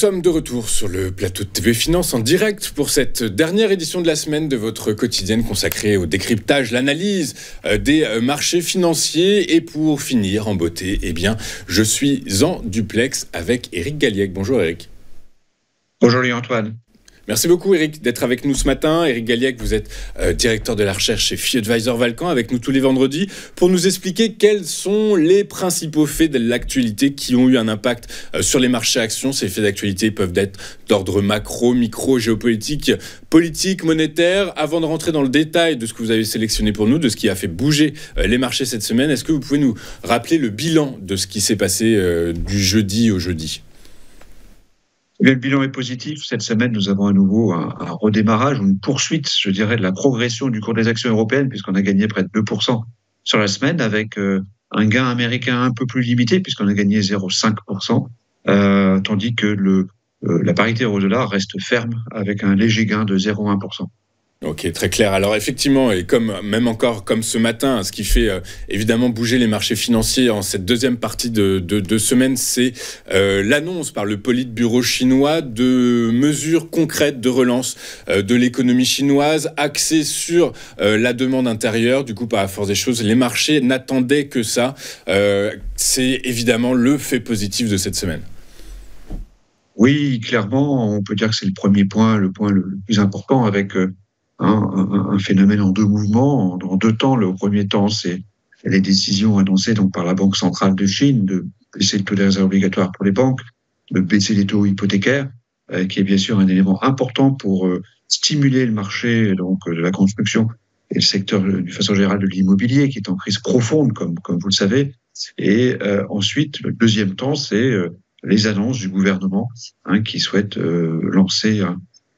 sommes de retour sur le plateau de TV Finance en direct pour cette dernière édition de la semaine de votre quotidienne consacrée au décryptage, l'analyse des marchés financiers. Et pour finir en beauté, eh bien, je suis en duplex avec Éric Galliègue. Bonjour Éric. Bonjour Louis-Antoine. Merci beaucoup Éric d'être avec nous ce matin. Éric Galliègue, vous êtes directeur de la recherche chez FI Advisor Valcamp, avec nous tous les vendredis pour nous expliquer quels sont les principaux faits de l'actualité qui ont eu un impact sur les marchés actions. Ces faits d'actualité peuvent être d'ordre macro, micro, géopolitique, politique, monétaire. Avant de rentrer dans le détail de ce que vous avez sélectionné pour nous, de ce qui a fait bouger les marchés cette semaine, est-ce que vous pouvez nous rappeler le bilan de ce qui s'est passé du jeudi au jeudi ? Le bilan est positif. Cette semaine, nous avons à nouveau un redémarrage ou une poursuite, je dirais, de la progression du cours des actions européennes, puisqu'on a gagné près de 2% sur la semaine, avec un gain américain un peu plus limité, puisqu'on a gagné 0,5%, tandis que la parité euro-dollar reste ferme, avec un léger gain de 0,1%. Ok, très clair. Alors effectivement, et même encore comme ce matin, ce qui fait évidemment bouger les marchés financiers en cette deuxième partie de semaine, c'est l'annonce par le Politburo chinois de mesures concrètes de relance de l'économie chinoise, axées sur la demande intérieure. Du coup, par la force des choses, les marchés n'attendaient que ça. C'est évidemment le fait positif de cette semaine. Oui, clairement, on peut dire que c'est le premier point, le plus important, avec un phénomène en deux mouvements, en deux temps. Le premier temps, c'est les décisions annoncées donc par la Banque centrale de Chine de baisser le taux des réserves obligatoires pour les banques, de baisser les taux hypothécaires, qui est bien sûr un élément important pour stimuler le marché donc de la construction et le secteur d'une façon générale de l'immobilier, qui est en crise profonde, comme vous le savez. Et ensuite, le deuxième temps, c'est les annonces du gouvernement qui souhaite lancer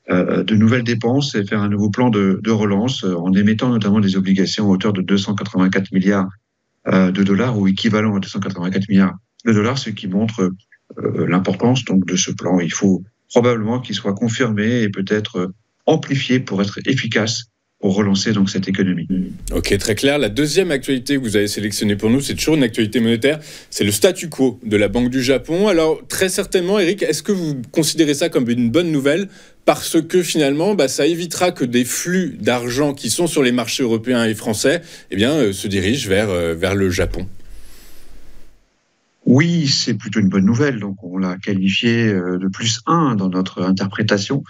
de nouvelles dépenses et faire un nouveau plan de relance en émettant notamment des obligations à hauteur de 284 milliards de dollars ou équivalent à 284 milliards de dollars, ce qui montre l'importance donc de ce plan. Il faut probablement qu'il soit confirmé et peut-être amplifié pour être efficace pour relancer donc cette économie. Ok, très clair. La deuxième actualité que vous avez sélectionnée pour nous, c'est toujours une actualité monétaire, c'est le statu quo de la Banque du Japon. Alors, très certainement, Éric, est-ce que vous considérez ça comme une bonne nouvelle ? Parce que finalement, ça évitera que des flux d'argent qui sont sur les marchés européens et français se dirigent vers le Japon. Oui, c'est plutôt une bonne nouvelle. Donc, on l'a qualifié de +1 dans notre interprétation.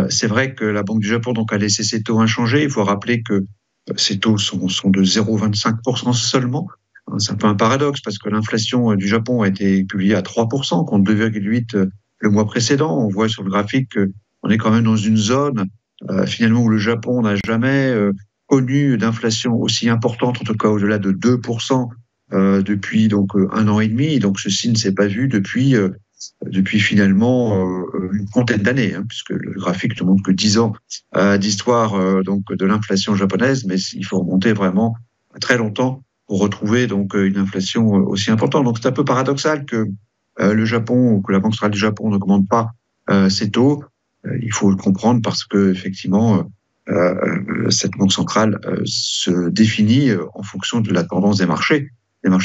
C'est vrai que la Banque du Japon donc a laissé ses taux inchangés. Il faut rappeler que ces taux sont de 0,25% seulement. C'est un peu un paradoxe parce que l'inflation du Japon a été publiée à 3% contre 2,8% le mois précédent. On voit sur le graphique qu'on est quand même dans une zone finalement où le Japon n'a jamais connu d'inflation aussi importante, en tout cas au-delà de 2% depuis donc 1 an et demi. Donc ceci ne s'est pas vu depuis finalement une trentaine d'années, puisque le graphique ne montre que 10 ans d'histoire donc de l'inflation japonaise, mais il faut remonter vraiment à très longtemps pour retrouver donc une inflation aussi importante. Donc c'est un peu paradoxal que le Japon ou que la Banque centrale du Japon n'augmente pas ses taux. Il faut le comprendre parce que effectivement cette banque centrale se définit en fonction de la tendance des marchés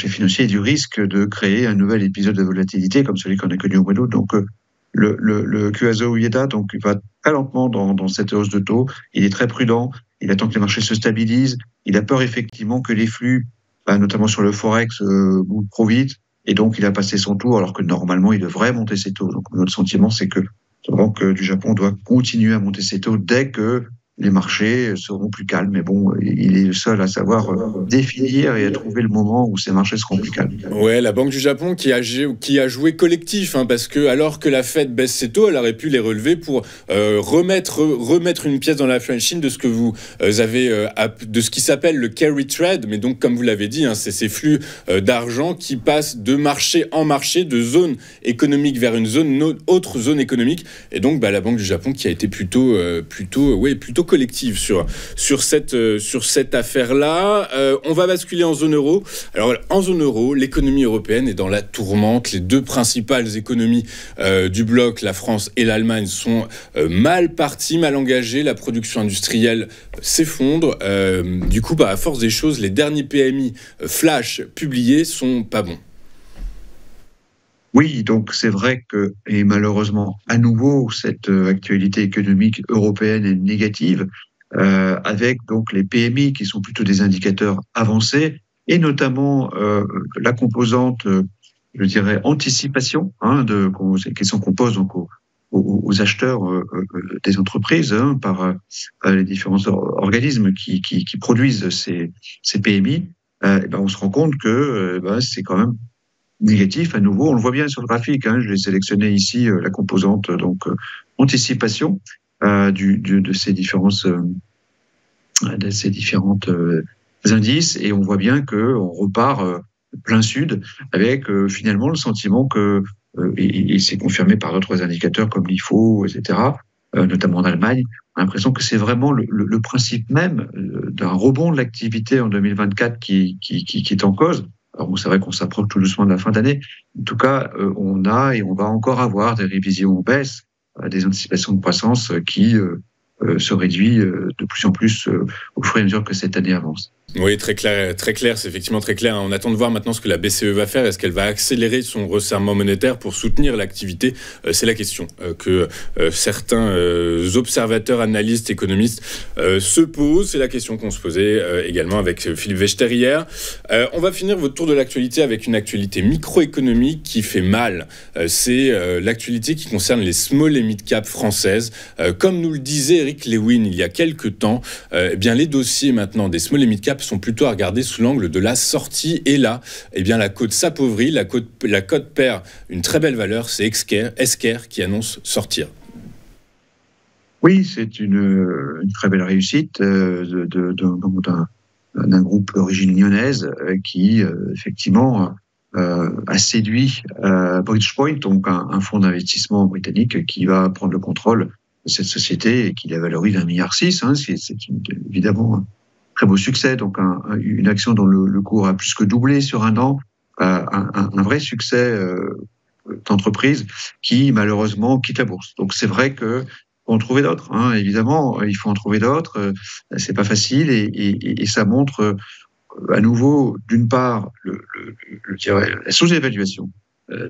financiers et du risque de créer un nouvel épisode de volatilité comme celui qu'on a connu au mois d'août. Donc, le Kazuo Ueda donc, va très lentement dans cette hausse de taux. Il est très prudent. Il attend que les marchés se stabilisent. Il a peur effectivement que les flux, notamment sur le Forex, bougent trop vite. Et donc, il a passé son tour alors que normalement, il devrait monter ses taux. Donc, notre sentiment, c'est que la Banque du Japon doit continuer à monter ses taux dès que les marchés seront plus calmes. Mais bon, il est le seul à savoir définir et à trouver le moment où ces marchés seront plus calmes. Ouais, la Banque du Japon qui a joué collectif, parce que alors que la Fed baisse ses taux, elle aurait pu les relever pour remettre une pièce dans la machine de ce que vous avez, de ce qui s'appelle le carry trade. Mais donc, comme vous l'avez dit, c'est ces flux d'argent qui passent de marché en marché, de zone économique vers une autre zone économique. Et donc, la Banque du Japon qui a été plutôt collective sur cette affaire-là. On va basculer en zone euro. Alors, en zone euro, l'économie européenne est dans la tourmente. Les deux principales économies du bloc, la France et l'Allemagne, sont mal parties, mal engagées. La production industrielle s'effondre. Du coup, à force des choses, les derniers PMI flash publiés sont pas bons. Oui, donc c'est vrai que, et malheureusement, à nouveau, cette actualité économique européenne est négative, avec donc les PMI qui sont plutôt des indicateurs avancés, et notamment la composante, je dirais, anticipation, qui sont composées donc aux acheteurs des entreprises par les différents organismes qui produisent ces PMI. Et ben on se rend compte que c'est quand même négatif à nouveau. On le voit bien sur le graphique. Je l'ai sélectionné ici, la composante anticipation de ces différentes indices, et on voit bien que on repart plein sud avec finalement le sentiment que et c'est confirmé par d'autres indicateurs comme l'IFO, etc., notamment en Allemagne. On a l'impression que c'est vraiment le principe même d'un rebond de l'activité en 2024 qui est en cause. Alors bon, c'est vrai qu'on s'approche tout doucement de la fin d'année. En tout cas, on a et on va encore avoir des révisions en baisse, des anticipations de croissance qui se réduit de plus en plus au fur et à mesure que cette année avance. Oui, très clair, c'est effectivement très clair. On attend de voir maintenant ce que la BCE va faire. Est-ce qu'elle va accélérer son resserrement monétaire pour soutenir l'activité ? C'est la question que certains observateurs, analystes, économistes se posent. C'est la question qu'on se posait également avec Philippe Wechter hier. On va finir votre tour de l'actualité avec une actualité microéconomique qui fait mal. C'est l'actualité qui concerne les small et mid-cap françaises. Comme nous le disait Eric Lewin il y a quelques temps, eh bien les dossiers maintenant des small et mid-cap sont plutôt à regarder sous l'angle de la sortie. Et là, eh bien, la cote s'appauvrit, la cote perd une très belle valeur. C'est Esker qui annonce sortir. Oui, c'est une très belle réussite d'un groupe d'origine lyonnaise qui, effectivement, a séduit Bridgepoint, donc un fonds d'investissement britannique qui va prendre le contrôle de cette société et qui la valorise 1,6 milliard. C'est évidemment très beau succès, donc une action dont le cours a plus que doublé sur un an, un vrai succès d'entreprise qui malheureusement quitte la bourse. Donc c'est vrai que faut en trouver d'autres, évidemment, il faut en trouver d'autres, c'est pas facile et ça montre à nouveau d'une part je dirais, la sous-évaluation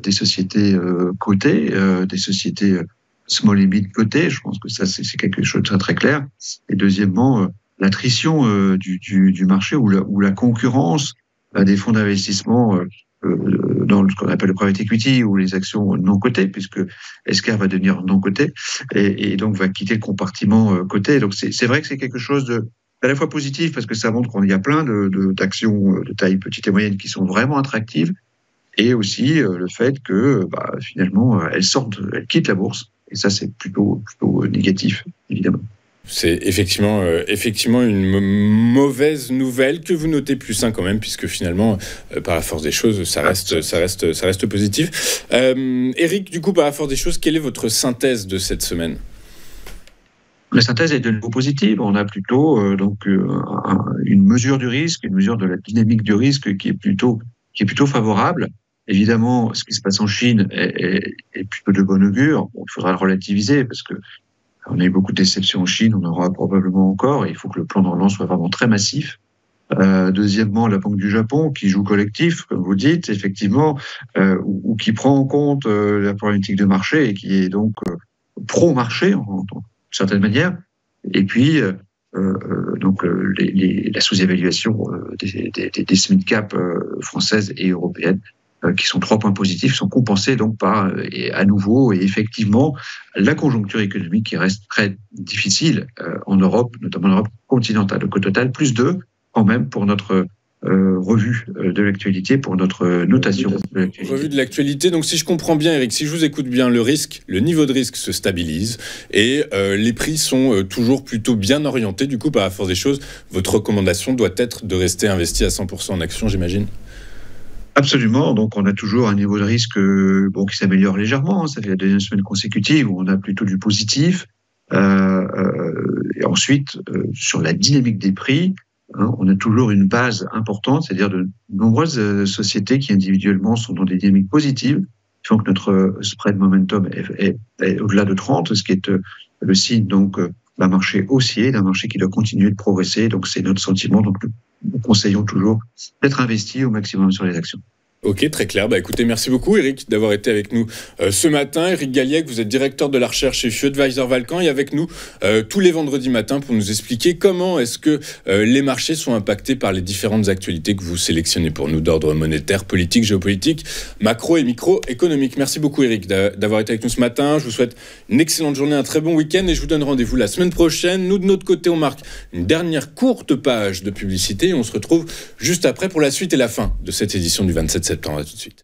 des sociétés cotées, des sociétés small et mid cotées. Je pense que ça c'est quelque chose de très très clair. Et deuxièmement, l'attrition du marché ou la concurrence des fonds d'investissement dans ce qu'on appelle le private equity ou les actions non cotées, puisque Esker va devenir non coté et donc va quitter le compartiment coté. Donc c'est vrai que c'est quelque chose à la fois positif parce que ça montre qu'il y a plein d'actions de taille petite et moyenne qui sont vraiment attractives, et aussi le fait que finalement elles quittent la bourse, et ça c'est plutôt négatif évidemment. C'est effectivement une mauvaise nouvelle que vous notez +1 quand même, puisque finalement, par la force des choses, ça reste positif. Eric, du coup, par la force des choses, quelle est votre synthèse de cette semaine ? La synthèse est de nouveau positive. On a plutôt une mesure du risque, une mesure de la dynamique du risque qui est plutôt favorable. Évidemment, ce qui se passe en Chine est plutôt de bon augure. Bon, il faudra le relativiser parce que on a eu beaucoup de déceptions en Chine, on en aura probablement encore, et il faut que le plan de relance soit vraiment très massif. Deuxièmement, la Banque du Japon, qui joue collectif, comme vous dites, effectivement, ou qui prend en compte la problématique de marché et qui est donc pro-marché, d'une certaine manière. Et puis, la sous-évaluation des mid-cap françaises et européennes, qui sont 3 points positifs, sont compensés donc par, à nouveau, et effectivement, la conjoncture économique qui reste très difficile en Europe, notamment en Europe continentale. Donc au total, +2 quand même pour notre revue de l'actualité, pour notre notation de l'actualité. Revue de l'actualité. Donc si je comprends bien, Eric, si je vous écoute bien, le niveau de risque se stabilise et les prix sont toujours plutôt bien orientés. Du coup, par la force des choses, votre recommandation doit être de rester investi à 100% en actions, j'imagine ? Absolument. Donc, on a toujours un niveau de risque qui s'améliore légèrement. Ça fait la deuxième semaine consécutive où on a plutôt du positif. Et ensuite, sur la dynamique des prix, on a toujours une base importante, c'est-à-dire de nombreuses sociétés qui individuellement sont dans des dynamiques positives, qui font que notre spread momentum est au-delà de 30, ce qui est le signe donc d'un marché haussier, d'un marché qui doit continuer de progresser. Donc, c'est notre sentiment. Donc, nous conseillons toujours d'être investi au maximum sur les actions. Ok, très clair. Écoutez, merci beaucoup Eric d'avoir été avec nous ce matin. Eric Galliec, vous êtes directeur de la recherche chez FuAdvisor Valcamp et avec nous tous les vendredis matins pour nous expliquer comment est-ce que les marchés sont impactés par les différentes actualités que vous sélectionnez pour nous d'ordre monétaire, politique, géopolitique, macro et microéconomique. Merci beaucoup Eric d'avoir été avec nous ce matin. Je vous souhaite une excellente journée, un très bon week-end et je vous donne rendez-vous la semaine prochaine. Nous de notre côté, on marque une dernière courte page de publicité et on se retrouve juste après pour la suite et la fin de cette édition du 27 septembre. À tout de suite.